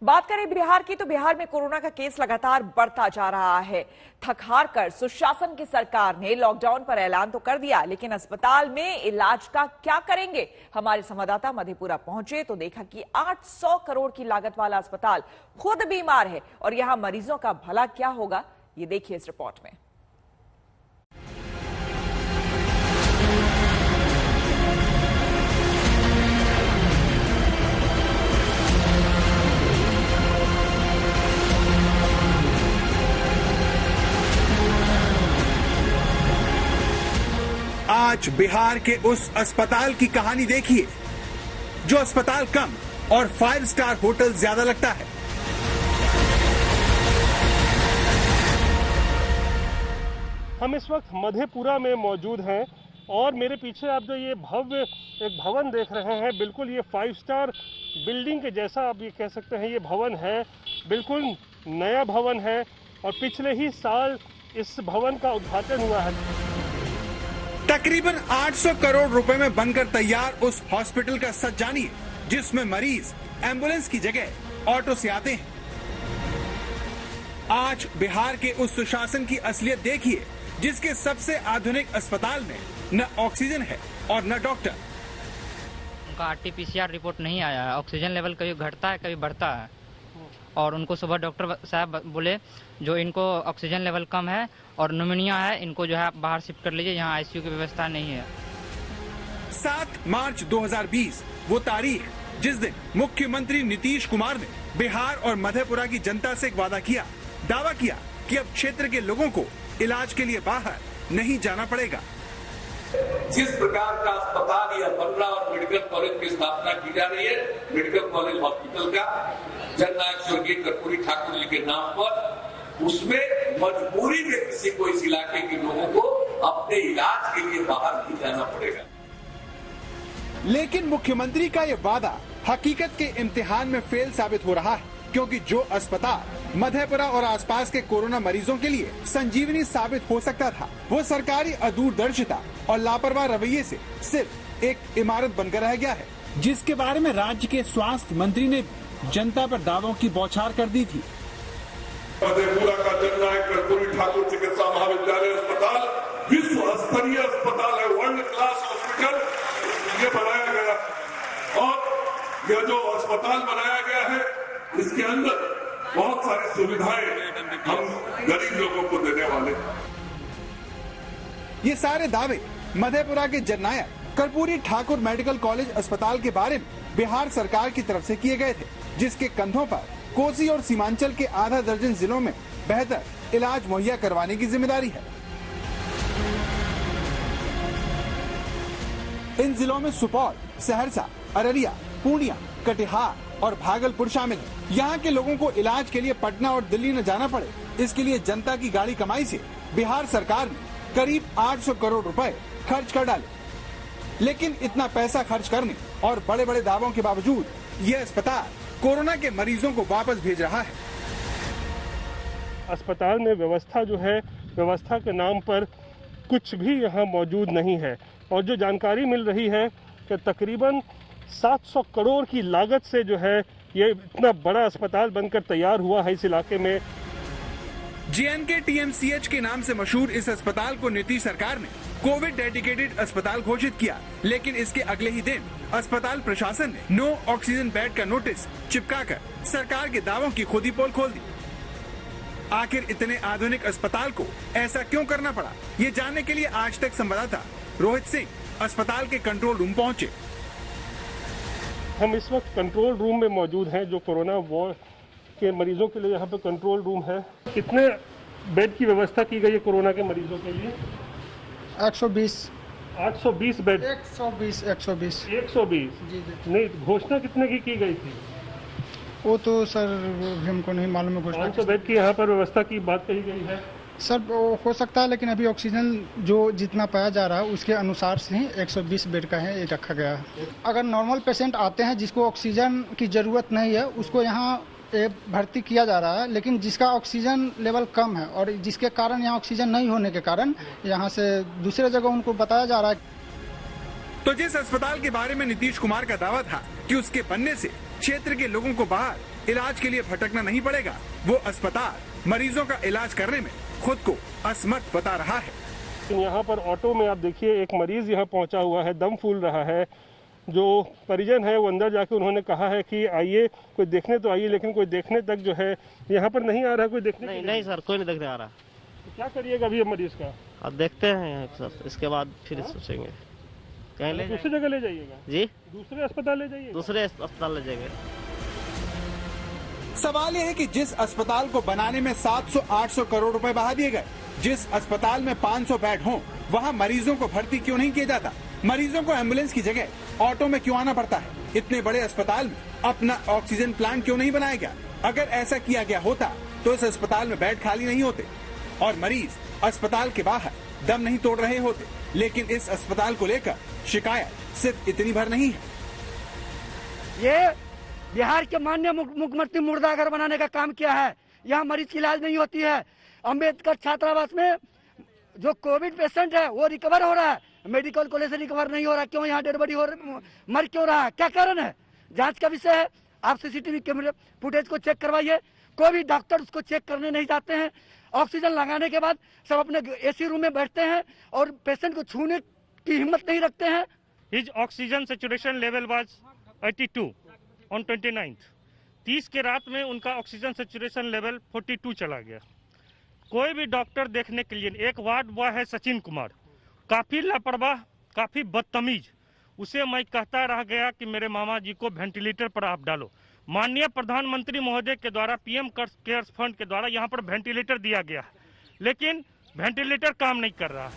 बात करें बिहार की, तो बिहार में कोरोना का केस लगातार बढ़ता जा रहा है। थक हार कर सुशासन की सरकार ने लॉकडाउन पर ऐलान तो कर दिया, लेकिन अस्पताल में इलाज का क्या करेंगे? हमारे संवाददाता मधेपुरा पहुंचे तो देखा कि 800 करोड़ की लागत वाला अस्पताल खुद बीमार है और यहां मरीजों का भला क्या होगा, ये देखिए इस रिपोर्ट में। आज बिहार के उस अस्पताल की कहानी देखिए, जो अस्पताल कम और 5 स्टार होटल ज्यादा लगता है। हम इस वक्त मधेपुरा में मौजूद हैं और मेरे पीछे आप जो ये भव्य एक भवन देख रहे हैं, बिल्कुल ये 5 स्टार बिल्डिंग के जैसा आप ये कह सकते हैं ये भवन है। बिल्कुल नया भवन है और पिछले ही साल इस भवन का उद्घाटन हुआ है। तकरीबन 800 करोड़ रुपए में बनकर तैयार उस हॉस्पिटल का सच जानिए, जिसमें मरीज एम्बुलेंस की जगह ऑटो से आते हैं। आज बिहार के उस सुशासन की असलियत देखिए, जिसके सबसे आधुनिक अस्पताल में न ऑक्सीजन है और न डॉक्टर। उनका RT-PCR रिपोर्ट नहीं आया है। ऑक्सीजन लेवल कभी घटता है कभी बढ़ता है और उनको सुबह डॉक्टर साहब बोले जो इनको ऑक्सीजन लेवल कम है और न्यूमोनिया है, इनको जो है बाहर शिफ्ट कर लीजिए, यहाँ ICU की व्यवस्था नहीं है। 7 मार्च 2020 वो तारीख जिस दिन मुख्यमंत्री नीतीश कुमार ने बिहार और मधेपुरा की जनता से एक वादा किया, दावा किया कि अब क्षेत्र के लोगों को इलाज के लिए बाहर नहीं जाना पड़ेगा। जिस प्रकार का अस्पताल यह बन रहा और मेडिकल कॉलेज की स्थापना की जा रही है, मेडिकल कॉलेज हॉस्पिटल का जननायक स्वर्गीय कर्पूरी ठाकुर जी के नाम पर, उसमें मजबूरी में किसी को इस इलाके के लोगों को अपने इलाज के लिए बाहर नहीं जाना पड़ेगा। लेकिन मुख्यमंत्री का ये वादा हकीकत के इम्तिहान में फेल साबित हो रहा है, क्योंकि जो अस्पताल मधेपुरा और आसपास के कोरोना मरीजों के लिए संजीवनी साबित हो सकता था, वो सरकारी अदूरदर्शिता और लापरवाह रवैये से सिर्फ एक इमारत बनकर रह गया है, जिसके बारे में राज्य के स्वास्थ्य मंत्री ने जनता पर दावों की बौछार कर दी थी। मधेपुरा का जननायक कर्पूरी ठाकुर चिकित्सा महाविद्यालय अस्पताल विश्व स्तरीय अस्पताल है, वर्ल्ड क्लास हॉस्पिटल ये बनाया गया और यह जो अस्पताल बनाया गया है, इसके अंदर बहुत सारी सुविधाएं हम गरीब लोगों को देने वाले। ये सारे दावे मधेपुरा के जननायक कर्पूरी ठाकुर मेडिकल कॉलेज अस्पताल के बारे में बिहार सरकार की तरफ से किए गए थे, जिसके कंधों पर कोसी और सीमांचल के आधा दर्जन जिलों में बेहतर इलाज मुहैया करवाने की जिम्मेदारी है। इन जिलों में सुपौल, सहरसा, अररिया, पूर्णिया, कटिहार और भागलपुर शामिल है। यहाँ के लोगों को इलाज के लिए पटना और दिल्ली न जाना पड़े, इसके लिए जनता की गाड़ी कमाई से बिहार सरकार ने करीब 800 करोड़ रुपए खर्च कर डाले। लेकिन इतना पैसा खर्च करने और बड़े बड़े दावों के बावजूद ये अस्पताल कोरोना के मरीजों को वापस भेज रहा है। अस्पताल में व्यवस्था जो है, व्यवस्था के नाम पर कुछ भी यहाँ मौजूद नहीं है और जो जानकारी मिल रही है कि तकरीबन 700 करोड़ की लागत से जो है ये इतना बड़ा अस्पताल बनकर तैयार हुआ है इस इलाके में। JNK TMCH के नाम से मशहूर इस अस्पताल को नीतीश सरकार ने कोविड डेडिकेटेड अस्पताल घोषित किया, लेकिन इसके अगले ही दिन अस्पताल प्रशासन ने नो ऑक्सीजन बेड का नोटिस चिपकाकर सरकार के दावों की खुद ही पोल खोल दी। आखिर इतने आधुनिक अस्पताल को ऐसा क्यों करना पड़ा, ये जानने के लिए आज तक संवाददाता रोहित सिंह अस्पताल के कंट्रोल रूम पहुँचे। हम इस वक्त कंट्रोल रूम में मौजूद हैं, जो कोरोना वार्ड के मरीजों के लिए यहाँ पे कंट्रोल रूम है। कितने बेड की व्यवस्था की गई है कोरोना के मरीजों के लिए? 820 बेड। 120 जी। नहीं, घोषणा कितने की गई थी? वो तो सर हमको नहीं मालूम है। घोषणा 500 बेड की यहाँ पर व्यवस्था की बात कही गई है सर। हो सकता है, लेकिन अभी ऑक्सीजन जो जितना पाया जा रहा है उसके अनुसार से ही 120 बेड का है ये रखा गया है। अगर नॉर्मल पेशेंट आते हैं जिसको ऑक्सीजन की जरूरत नहीं है, उसको यहाँ भर्ती किया जा रहा है, लेकिन जिसका ऑक्सीजन लेवल कम है और जिसके कारण यहाँ ऑक्सीजन नहीं होने के कारण यहाँ से दूसरे जगह उनको बताया जा रहा है। तो जिस अस्पताल के बारे में नीतीश कुमार का दावा था कि उसके बनने से क्षेत्र के लोगों को बाहर इलाज के लिए भटकना नहीं पड़ेगा। वो अस्पताल मरीजों का इलाज करने में खुद को असमर्थ बता रहा है। यहाँ पर ऑटो में आप देखिए एक मरीज यहाँ पहुँचा हुआ है, दम फूल रहा है। जो परिजन है वो अंदर जाके उन्होंने कहा है कि आइए कोई देखने तो आइए, लेकिन कोई देखने तक जो है यहाँ पर नहीं आ रहा, कोई देखने नहीं सर, कोई नहीं देखने आ रहा। तो क्या करिएगा अभी मरीज का? अब देखते हैं सर, इसके बाद फिर सोचेंगे। कहीं ले दूसरी जगह ले जाइएगा जी, दूसरे अस्पताल ले जाइए, दूसरे अस्पताल ले जाएंगे। सवाल यह है कि जिस अस्पताल को बनाने में 700-800 करोड़ रुपए बहा दिए गए, जिस अस्पताल में 500 बेड हों, वहां मरीजों को भर्ती क्यों नहीं किया जाता? मरीजों को एम्बुलेंस की जगह ऑटो में क्यों आना पड़ता है? इतने बड़े अस्पताल में अपना ऑक्सीजन प्लांट क्यों नहीं बनाया गया? अगर ऐसा किया गया होता तो इस अस्पताल में बेड खाली नहीं होते और मरीज अस्पताल के बाहर दम नहीं तोड़ रहे होते। लेकिन इस अस्पताल को लेकर शिकायत सिर्फ इतनी भर नहीं है। ये बिहार के माननीय मुख्यमंत्री मुर्दाघर बनाने का काम किया है। यहाँ मरीज की इलाज नहीं होती है। अम्बेडकर छात्रावास में जो कोविड पेशेंट है वो रिकवर हो रहा है, मेडिकल कॉलेज से रिकवर नहीं हो रहा। क्यों? यहाँ डेड बॉडी मर क्यों रहा है? क्या कारण है? जांच का विषय है। आप सीसीटीवी कैमरे फुटेज को चेक करवाइए। कोई भी डॉक्टर उसको चेक करने नहीं जाते हैं। ऑक्सीजन लगाने के बाद सब अपने एसी रूम में बैठते हैं और पेशेंट को छूने की हिम्मत नहीं रखते हैं। His oxygen saturation level was 82 on 29th। 30 के रात में उनका ऑक्सीजन सैचुरेशन लेवल 42 चला गया। कोई भी डॉक्टर देखने के लिए, एक वार्ड बॉय है सचिन कुमार, काफी लापरवाह, काफी बदतमीज। उसे मैं कहता रह गया कि मेरे मामा जी को वेंटिलेटर पर आप डालो। माननीय प्रधानमंत्री महोदय के द्वारा पीएम केयर्स फंड के द्वारा यहाँ पर वेंटिलेटर दिया गया, लेकिन वेंटिलेटर काम नहीं कर रहा।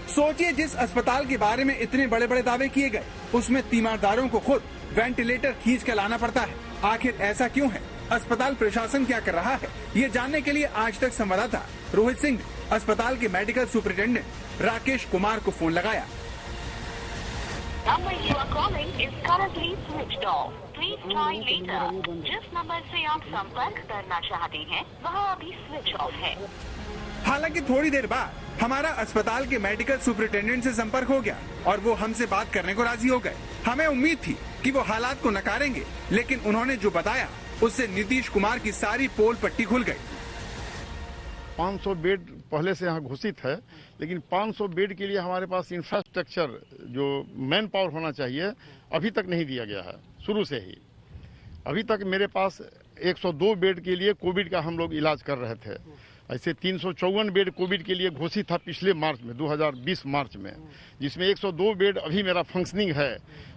सोचिए, जिस अस्पताल के बारे में इतने बड़े बड़े दावे किए गए, उसमें तीमारदारों को खुद वेंटिलेटर खींच कर लाना पड़ता है। आखिर ऐसा क्यों है? अस्पताल प्रशासन क्या कर रहा है? ये जानने के लिए आज तक संवाददाता रोहित सिंह ने अस्पताल के मेडिकल सुपरिटेंडेंट राकेश कुमार को फोन लगाया। Number you are calling is currently switched off. Please try later. जिस नंबर से आप संपर्क करना चाहते हैं वह अभी स्विच ऑफ है। हालांकि थोड़ी देर बाद हमारा अस्पताल के मेडिकल सुपरिटेंडेंट से संपर्क हो गया और वो हमसे बात करने को राजी हो गए। हमें उम्मीद थी कि वो हालात को नकारेंगे, लेकिन उन्होंने जो बताया उससे नीतीश कुमार की सारी पोल पट्टी खुल गई। 500 बेड पहले से यहाँ घोषित है, लेकिन 500 बेड के लिए हमारे पास इंफ्रास्ट्रक्चर जो मैन पावर होना चाहिए अभी तक नहीं दिया गया है। शुरू से ही अभी तक मेरे पास 102 बेड के लिए कोविड का हम लोग इलाज कर रहे थे। ऐसे 354 बेड कोविड के लिए घोषित था पिछले मार्च में, 2020 मार्च में, जिसमें 102 बेड अभी मेरा फंक्शनिंग है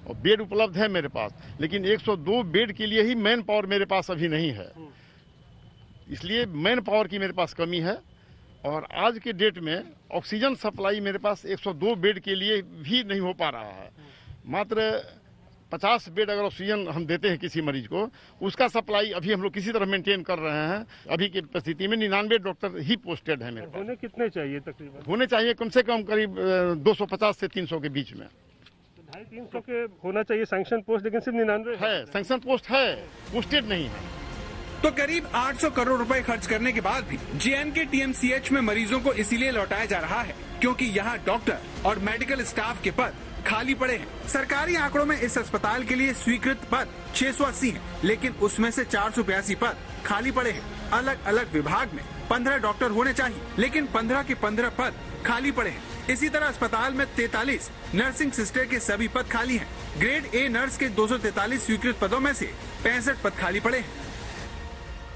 और बेड उपलब्ध है मेरे पास, लेकिन 102 बेड के लिए ही मैन पावर मेरे पास अभी नहीं है। इसलिए मैन पावर की मेरे पास कमी है और आज के डेट में ऑक्सीजन सप्लाई मेरे पास 102 बेड के लिए भी नहीं हो पा रहा है। मात्र 50 बेड अगर ऑक्सीजन हम देते हैं किसी मरीज को, उसका सप्लाई अभी हम लोग किसी तरह मेंटेन कर रहे हैं। अभी की परिस्थिति में 99 डॉक्टर ही पोस्टेड है मेरे पास। होने कितने चाहिए तकरीबन? होने चाहिए कम से कम करीब 250 से 300 के बीच में। 250-300 के होना चाहिए सैंक्शन पोस्ट, लेकिन सिर्फ 99 है। सैंक्शन पोस्ट है, पोस्टेड नहीं है। तो करीब 800 करोड़ रुपए खर्च करने के बाद भी जेएनके टीएमसीएच में मरीजों को इसीलिए लौटाया जा रहा है क्योंकि यहाँ डॉक्टर और मेडिकल स्टाफ के पद खाली पड़े हैं। सरकारी आंकड़ों में इस अस्पताल के लिए स्वीकृत पद 680 हैं, लेकिन उसमें से 482 पद खाली पड़े हैं। अलग अलग विभाग में 15 डॉक्टर होने चाहिए, लेकिन 15 के 15 पद खाली पड़े हैं। इसी तरह अस्पताल में 43 नर्सिंग सिस्टर के सभी पद खाली हैं। ग्रेड ए नर्स के 243 स्वीकृत पदों में से 65 पद खाली पड़े हैं।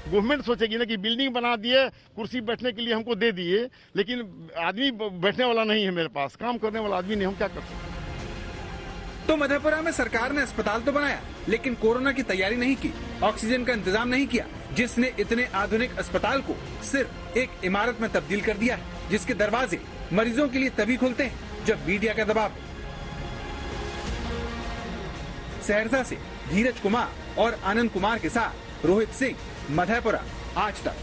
गवर्नमेंट सोचेगी ना कि बिल्डिंग बना दिए, कुर्सी बैठने के लिए हमको दे दिए, लेकिन आदमी बैठने वाला नहीं है मेरे पास, काम करने वाला आदमी नहीं, हम क्या कर सकते। तो मधेपुरा में सरकार ने अस्पताल तो बनाया, लेकिन कोरोना की तैयारी नहीं की, ऑक्सीजन का इंतजाम नहीं किया, जिसने इतने आधुनिक अस्पताल को सिर्फ एक इमारत में तब्दील कर दिया है, जिसके दरवाजे मरीजों के लिए तभी खुलते हैं जब मीडिया का दबाव। सहरसा से धीरज कुमार और आनंद कुमार के साथ रोहित सिंह, मधेपुरा, आज तक।